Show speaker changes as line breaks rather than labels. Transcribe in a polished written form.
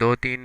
2-3